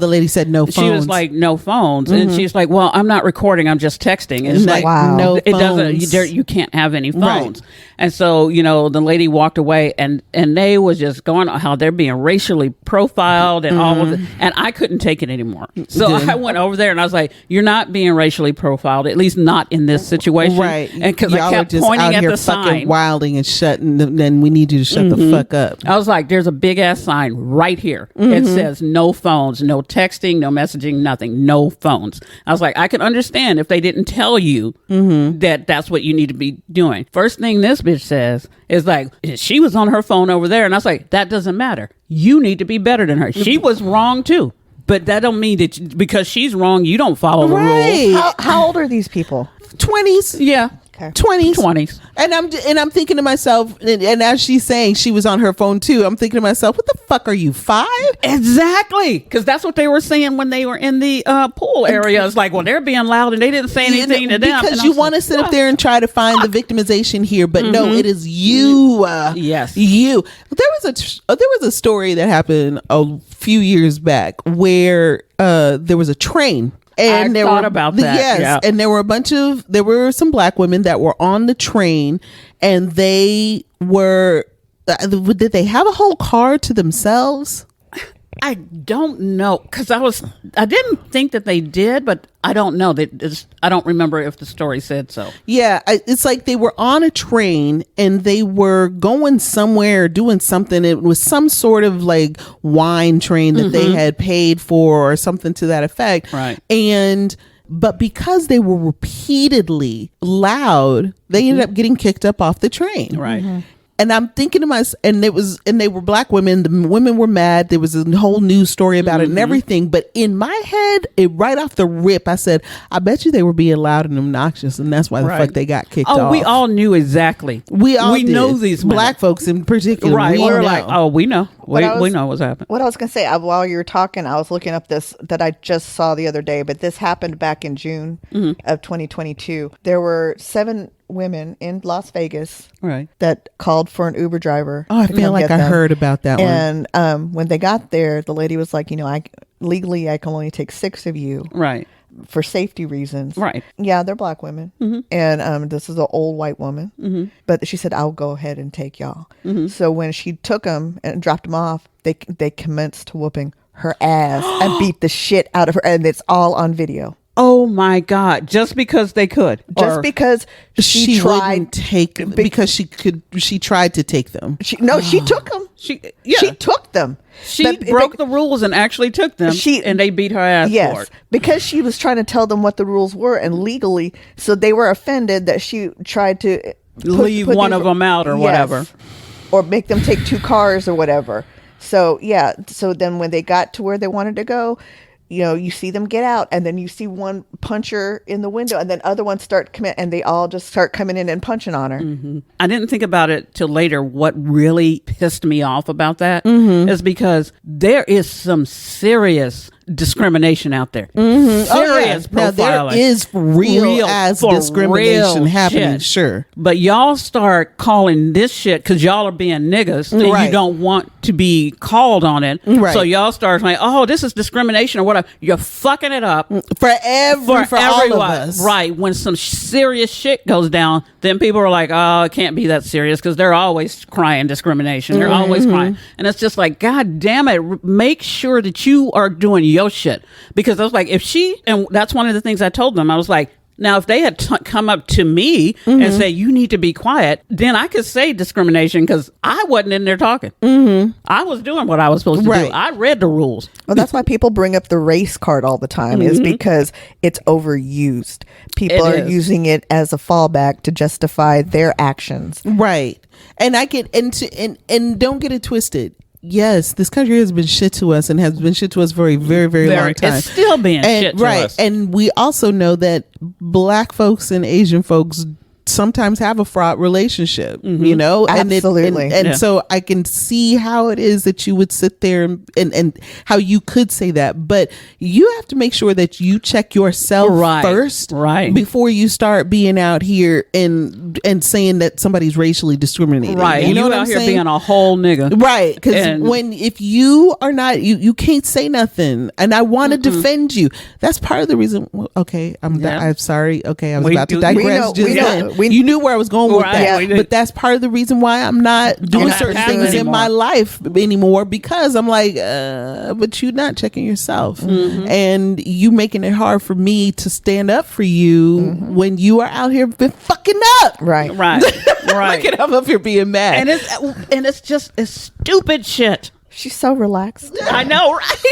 lady said no phones. She was like, no phones, and she's like, well, I'm not recording, I'm just texting. And it's like, no, it phones. doesn't. You can't have any phones. Right. And so the lady walked away, and they was just going on how they're being racially profiled and all of it, and I couldn't take it anymore. So I went over there and I was like, you're not being racially profiled, at least not in this situation, right? And because I kept pointing at the sign, wilding and shutting, then we need you to shut the fuck up. I was like, there's a big ass sign right here. It says no phones, no texting, no messaging, nothing, no phones. I was like, I could understand if they didn't tell you that that's what you need to be doing. First thing this bitch says is like, she was on her phone over there, and I was like, that doesn't matter. You need to be better than her. She was wrong too, but that don't mean that because she's wrong, you don't follow the rules. How old are these people? 20s. Yeah. Okay. 20s. And I'm thinking to myself, and as she's saying she was on her phone too, I'm thinking to myself, what the fuck are you, 5? Exactly, because that's what they were saying when they were in the pool area. It's like, well, they're being loud and they didn't say anything to them. Because you want to sit up there and try to find the victimization here, but no, it is you. Yes, you. There was a story that happened a few years back where there was a train. And I thought about that. Yes, yeah. And there were some black women that were on the train, and they were. Did they have a whole car to themselves? I don't know, because I didn't think that they did, but I don't know. I don't remember if the story said so. Yeah, it's like they were on a train and they were going somewhere, doing something. It was some sort of like wine train that they had paid for or something to that effect. Right. But because they were repeatedly loud, they ended up getting kicked up off the train. Right. And I'm thinking to myself, and they were black women. The women were mad. There was a whole news story about it and everything. But in my head, right off the rip, I said, I bet you they were being loud and obnoxious, and that's why the fuck they got kicked off. We all knew exactly. We know these black folks in particular. Right. We're like, oh, we know. We know what's happening. What I was going to say, while you were talking, I was looking up this that I just saw the other day, but this happened back in June of 2022. There were 7 women in Las Vegas that called for an Uber driver. Oh, I feel like I heard about that one. And when they got there, the lady was like, legally I can only take 6 of you. Right. For safety reasons. Right. Yeah, they're black women. And this is an old white woman. But she said, I'll go ahead and take y'all. So when she took them and dropped them off, they commenced whooping her ass and beat the shit out of her. And it's all on video. Oh my God! Just because they could, just because she tried take because she tried to take them. She took them. She took them. She broke the rules and actually took them. And they beat her ass for it because she was trying to tell them what the rules were and legally. So they were offended that she tried to leave one of them out or whatever, or make them take 2 cars or whatever. So so then when they got to where they wanted to go, you see them get out, and then you see one punch her in the window, and then other ones start coming, and they all just start coming in and punching on her. I didn't think about it till later. What really pissed me off about that is because there is some serious discrimination out there. Serious profiling. Now there is real ass discrimination happening, sure. But y'all start calling this shit because y'all are being niggas and you don't want to be called on it. So y'all start like, oh, this is discrimination or whatever. You're fucking it up for all of us. Right. When some serious shit goes down, then people are like, oh, it can't be that serious because they're always crying discrimination. They're always crying. And it's just like, God damn it, make sure that you are doing your shit. Because I was like, and that's one of the things I told them. I was like, now, if they had come up to me and say, you need to be quiet, then I could say discrimination because I wasn't in there talking. I was doing what I was supposed to do. I read the rules. Well, that's why people bring up the race card all the time is because it's overused. People are using it as a fallback to justify their actions. Right. And I get and don't get it twisted. Yes, this country has been shit to us and has been shit to us for a very, very long time. It's still being shit to us. And we also know that black folks and Asian folks sometimes have a fraught relationship, Absolutely. And so I can see how it is that you would sit there and how you could say that, but you have to make sure that you check yourself first, before you start being out here and saying that somebody's racially discriminating. Right. You out here being a whole nigga. Right. Because if you are not, you can't say nothing, and I want to defend you. That's part of the reason. Okay. I'm sorry. Okay. I was about to digress you knew where I was going with that, but that's part of the reason why I'm not doing certain things in my life anymore, because I'm like, but you're not checking yourself, and you making it hard for me to stand up for you when you are out here been fucking up. Right. Look at I'm up here being mad, and it's just stupid shit. She's so relaxed. I know, right?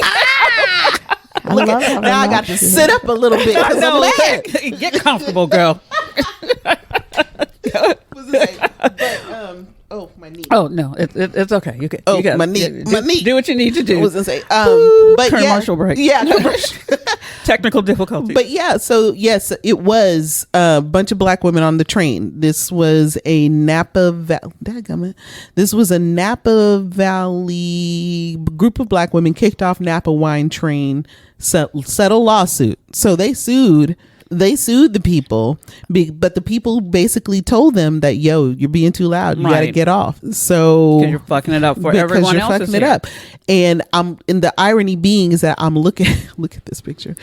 Now I got to sit up a little bit because I'm mad. Get comfortable, girl. My knee. Oh no, it's okay. You can. My knee. Do what you need to do. I was gonna say, but commercial break. Yeah, technical difficulty. But so yes, it was a bunch of black women on the train. This was a Napa Valley group of black women kicked off Napa wine train settle lawsuit. So they sued the people, but the people basically told them that, you're being too loud. You got to get off. So because you're fucking it up for everyone else. Fucking it up. And the irony being is that I'm looking, look at this picture.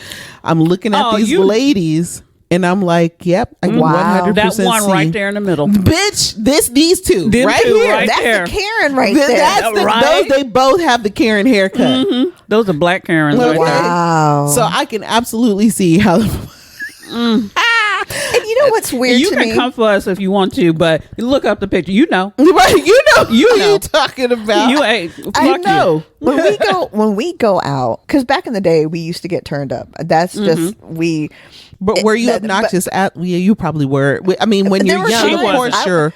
I'm looking at these ladies. And I'm like, yep, I can 100% that one see. right there in the middle. Bitch, these two Them right two here. Right that's there. the Karen right there. That's they both have the Karen haircut. Those are black Karens right there. Wow. So I can absolutely see how. And you know what's weird to me? You can come for us if you want to, but look up the picture. You know. Right, you know. Who you talking about. You ain't. I know. when we go out, because back in the day we used to get turned up. That's just But were you obnoxious? You probably were. I mean, when you're young, of course you're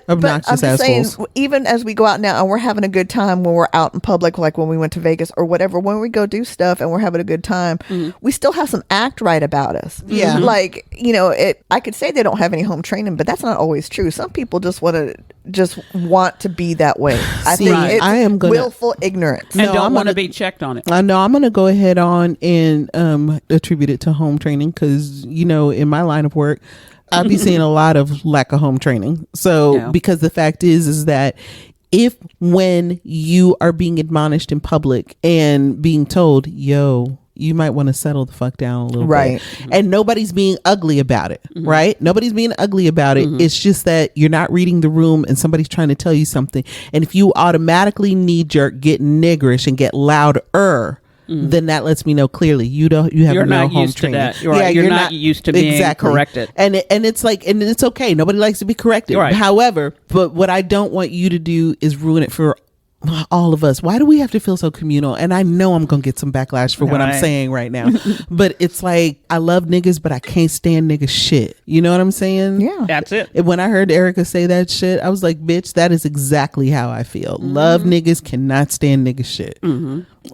obnoxious assholes. Saying, even as we go out now and we're having a good time when we're out in public, like when we went to Vegas or whatever, when we go do stuff and we're having a good time, we still have some act right about us. Yeah. Like, I could say they don't have any home training, but that's not always true. Some people just want to be that way. I think it's I am willful ignorance. And don't want to be checked on it. I know I'm going to go ahead on and attribute it to home training because, in my line of work, I'll be seeing a lot of lack of home training. So because the fact is that when you are being admonished in public and being told, yo, you might want to settle the fuck down a little bit. And nobody's being ugly about it, right? Nobody's being ugly about it. It's just that you're not reading the room and somebody's trying to tell you something. And if you automatically knee-jerk, get niggerish and get louder, then that lets me know clearly you're no home training. You're not used to being corrected. And it's okay. Nobody likes to be corrected. Right. However, but what I don't want you to do is ruin it for all of us. Why do we have to feel so communal? And I know I'm gonna get some backlash for what I'm saying right now, but it's like, I love niggas, but I can't stand niggas shit. You know what I'm saying? Yeah, that's it. When I heard Erica say that shit, I was like, bitch, that is exactly how I feel. Love niggas, cannot stand niggas shit.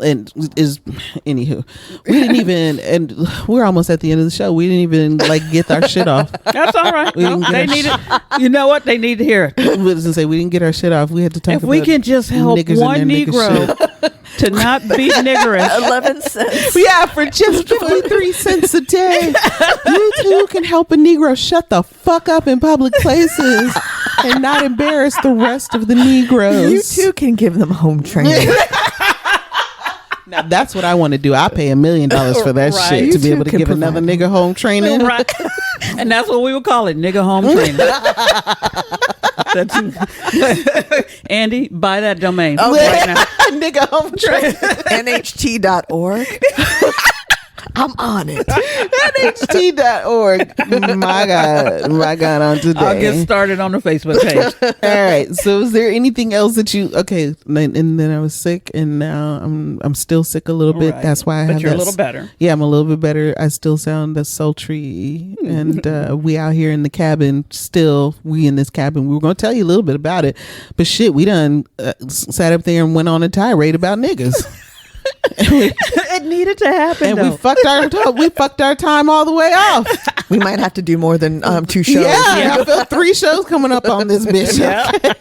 And anywho, we didn't even, and we're almost at the end of the show. We didn't even get our shit off. That's all right. They need it. You know what? They need to hear it. We didn't get our shit off. We had to talk if about we can just help one Negro to not be niggerish. 11 cents. Yeah, for just 53 cents a day. You too can help a Negro shut the fuck up in public places and not embarrass the rest of the Negroes. You too can give them home training. Now that's what I want to do. I pay $1 million for that shit to be able to give another nigga home training. Right. And that's what we would call it, nigga home training. Andy, buy that domain right now. Nigga home training. NHT.org. I'm on it. NHT.org. My God, on today. I'll get started on the Facebook page. All right. So is there anything else that and then I was sick and now I'm still sick a little bit. Right. That's why But you're a little better. Yeah, I'm a little bit better. I still sound sultry. And we out here in the cabin still. We in this cabin. We were going to tell you a little bit about it. But shit, we done sat up there and went on a tirade about niggas. It needed to happen, and though. we fucked our time all the way off. We might have to do more than 2 shows. I feel 3 shows coming up on this bitch. Okay?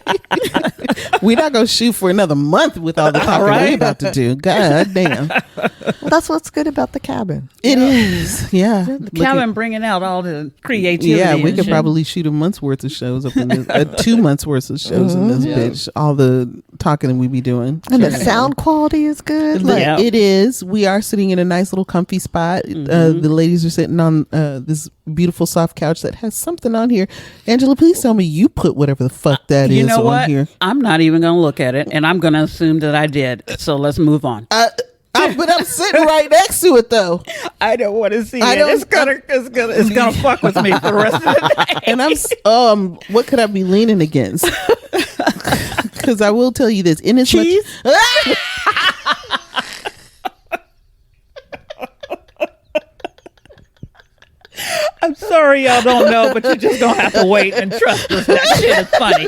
We're not gonna shoot for another month with all the talking we're about to do. God damn. Well, that's what's good about the cabin. It is. Yeah, the cabin bringing out all the creativity. Yeah, we could probably shoot a month's worth of shows up in this, 2 months worth of shows in this bitch. All the talking that we be doing, and the sound quality is good. It is. We are sitting in a nice little comfy spot. The ladies are sitting on this beautiful soft couch that has something on here. Angela, please tell me you put whatever the fuck that is on here. I'm not even going to look at it, and I'm going to assume that I did. So let's move on. But I'm sitting right next to it, though. I don't want to see it. It's gonna fuck with me for the rest of the day. And what could I be leaning against? Because I will tell you this: in as cheese. I'm sorry y'all don't know, but you're just gonna have to wait and trust us. That shit is funny.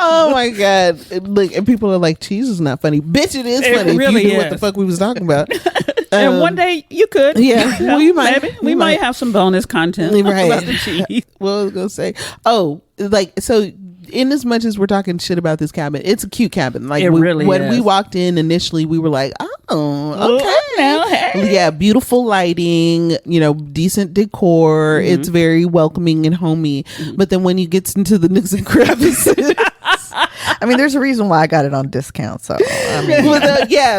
Oh my God. Look, and people are like, cheese is not funny. Bitch, it is funny. It really if you knew is. what the fuck we was talking about. And one day you could. Yeah. Well, you might. Maybe. We might have some bonus content about the cheese. Well, I was going to say, so in as much as we're talking shit about this cabin, it's a cute cabin. Like when we walked in initially, we were like, oh, okay. Yeah, beautiful lighting, decent decor. Mm-hmm. It's very welcoming and homey. Mm-hmm. But then when you get into the nooks and crevices, I mean, there's a reason why I got it on discount. So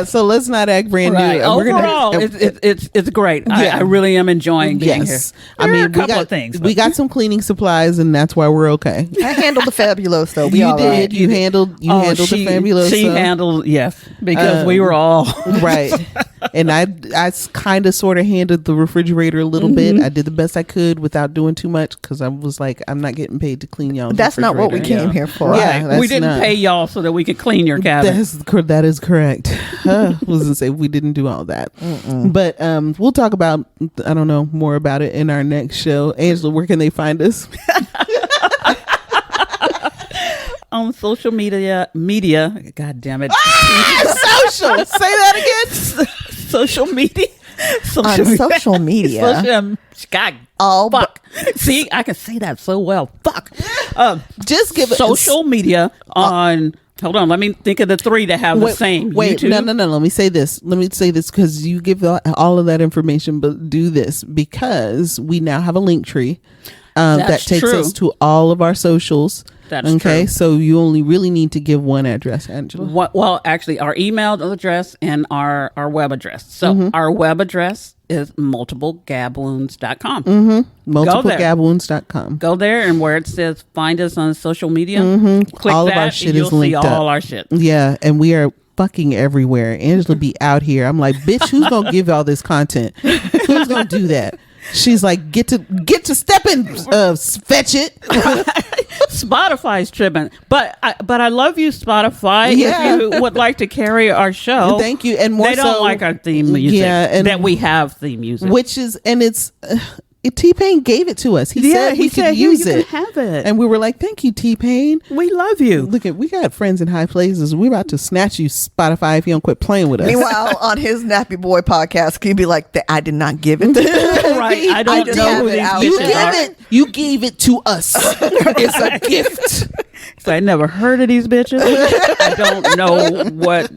so let's not act brand new. Overall, it's great. Yeah. I really am enjoying being here. I mean, a couple of things. We got some cleaning supplies, and that's why we're okay. I handled the Fabuloso. So you did. Right. You handled the Fabuloso. She handled, yes, because we were all right. And I kind of sort of handled the refrigerator a little bit. I did the best I could without doing too much because I was like, I'm not getting paid to clean y'all. That's not what we came here for. Yeah, we didn't pay y'all so that we could clean your cabin. That is correct. I was gonna say we didn't do all that. But we'll talk about, I don't know, more about it in our next show. Angela, where can they find us? On social media, god damn it. Social, say that again. Social media. Social media. God, all fuck. See, I can say that so well. Fuck. Just give it social media on. Hold on, let me think of the three that have the same. Wait, YouTube. no. Let me say this because you give all of that information, but do this because we now have a link tree that takes us to all of our socials. That's okay. True. So you only really need to give one address, Angela. Well, actually, our email address and our web address. So our web address is multiplegabwounds.com. Multiplegabwounds.com. Go there, and where it says find us on social media, click all that, of our shit and you'll is linked see up. all our shit. Yeah, and we are fucking everywhere. Angela be out here. I'm like, bitch, who's gonna give all this content? Who's gonna do that? She's like, get to stepping, fetch it. Spotify's tripping, but I love you, Spotify. Yeah. If you would like to carry our show, thank you. And more they don't so, like our theme music. Yeah, and that we have theme music, which is, and it's. T-Pain gave it to us. He said we could use it. You can have it. And we were like, thank you, T-Pain. We love you. Look we got friends in high places. We're about to snatch you, Spotify, if you don't quit playing with us. Meanwhile, on his Nappy Boy podcast, he'd be like, I did not give it. Right. I don't know who these bitches are. You gave it to us. It's a gift. So I never heard of these bitches. I don't know what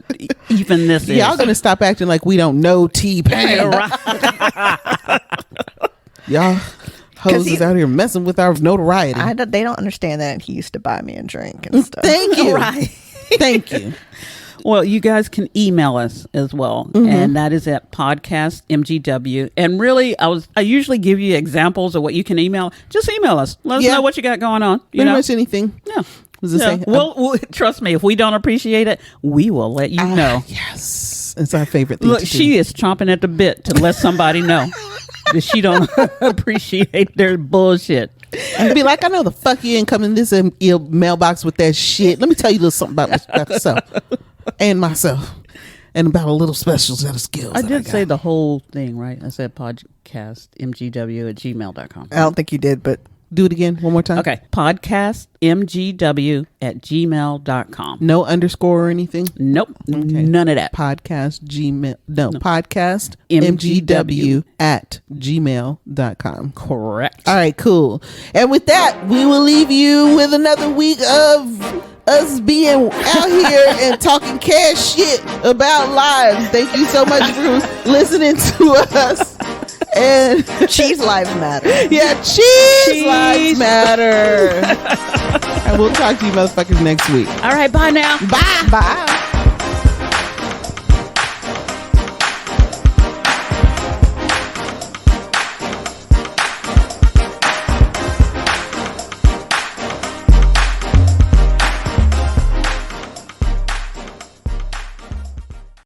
even this is. Y'all gonna stop acting like we don't know T-Pain. Right. Y'all hoes is out here messing with our notoriety. They don't understand that he used to buy me a drink and stuff. Thank you. Right. Thank you. Well, you guys can email us as well, and that is at podcastmgw. And really, I usually give you examples of what you can email. Just email us. Let us know what you got going on. Pretty much anything. Yeah. Say, we'll trust me. If we don't appreciate it, we will let you know. Yes, it's our favorite thing. Look, to do. she is chomping at the bit to let somebody know that she don't appreciate their bullshit. And be like, I know the fuck you ain't come in this mailbox with that shit. Let me tell you a little something about myself and myself, and about a little special set of skills. I did say the whole thing, right? I said podcastmgw@gmail.com. I don't think you did, but do it again one more time. Okay, podcastmgw@gmail.com. No underscore or anything. Nope, none of that. Podcast mgw@gmail.com. Correct. All right, cool. And with that, we will leave you with another week of us being out here and talking cash shit about lives. Thank you so much for listening to us. And cheese lives matter. Yeah, cheese lives matter. And we'll talk to you motherfuckers next week. All right, bye now. Bye.